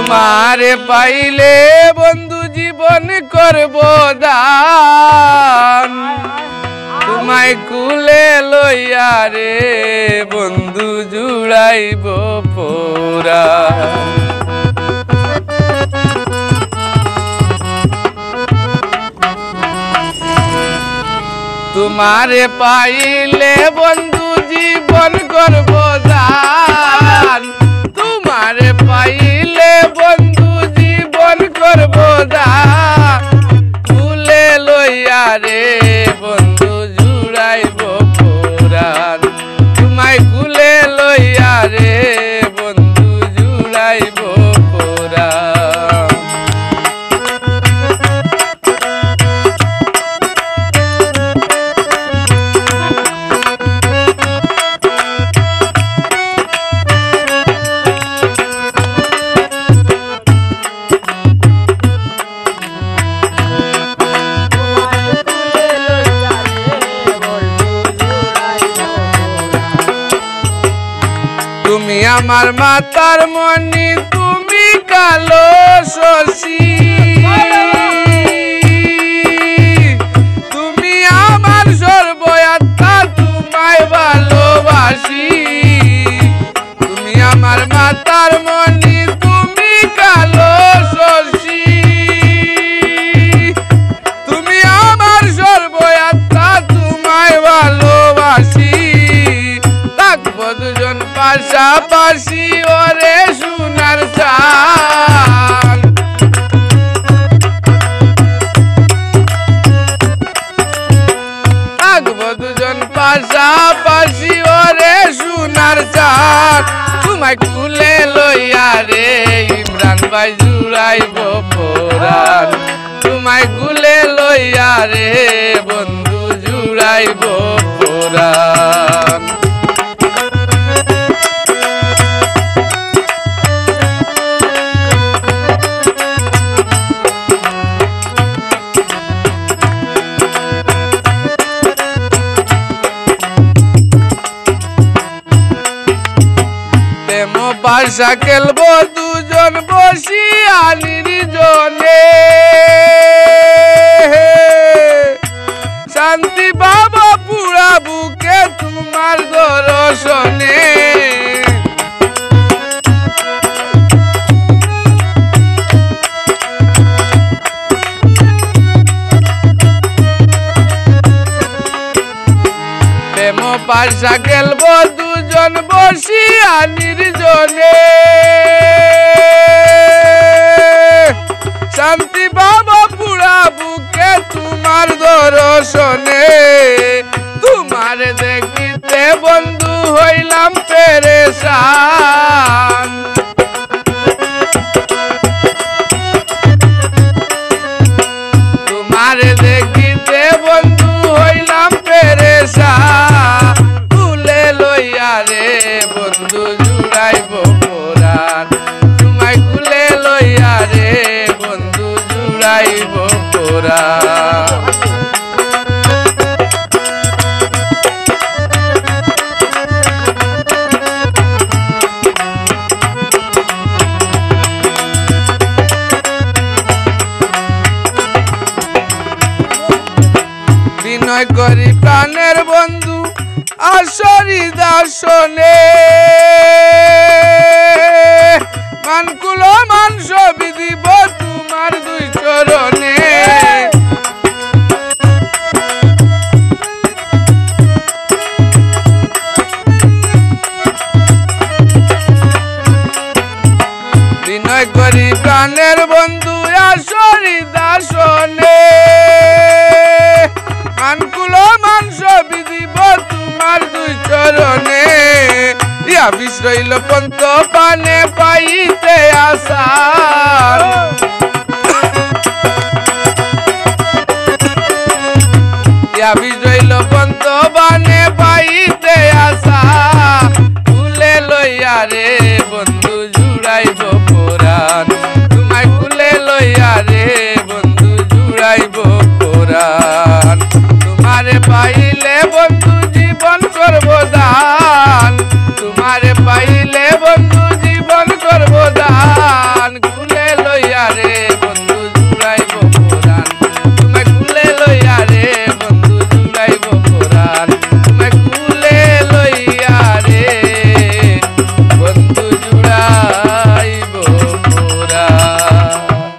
তোমারে পাইলে বন্ধু জীবন করব দান তোমায় কুলে লইয়া রে বন্ধু জুড়াইব পরাণ তোমারে পাইলে বন্ধু জীবন করব দান তোমারে পাইলে বন্ধু জীবন করব দান কুলে লইয়া রে বন্ধু জুড়াইব পরাণ তোমায় কুলে লইয়া রে বন্ধু জুড়াইব পরাণ তুমি আমার মাতার মনি তুমি কালো শশী তুমি আমার সর্বয়াত্মা তোমায় ভালোবাসি তুমি আমার মাতার মনি তুমি কালো শশী তুমি আমার সর্বয়াত্মা তোমায় ভালোবাসি থাকবো দুজন পাশাপাশি ওরে সোনার চাল থাকবো দুজন পাশাপাশি ওরে সোনার চাল তোমায় কুলে লইয়া রে ইমরান ভাই জুড়াইব পরাণ তোমায় কুলে লইয়া রে বন্ধু জুড়াইব পরাণ পাশা খেলবো দুজন বসিয়া নির্জনে শান্তি বাবা পুরা বুকে তোমার দর্শনে প্রেম পাশা খেলবো দুজন বসিয়া নির্জনে শান্তি বাবা পুরা বুকে তোমার দর্শনে তোমার দেখিতে বন্ধু হইলাম পেরেশান তোমার দেখিতে বন্ধু হইলাম পেরেশান কুলে লইয়া রে বন্ধু জুড়াইব পরাণ তোমায় কুলে লইয়া রে বন্ধু জুড়াইব পরাণ বিনয় করি প্রাণের বন্ধু আসরি দর্শনে মানকুল মাংস বিধিব তোমার দুই চরণে বিনয় করি প্রাণের বন্ধু আসরি দর্শনে মানকুল মাংস বিধিব তোমার দুই চরণে ইয়া বিষ রইল পন্ত পানে পাইতে আসার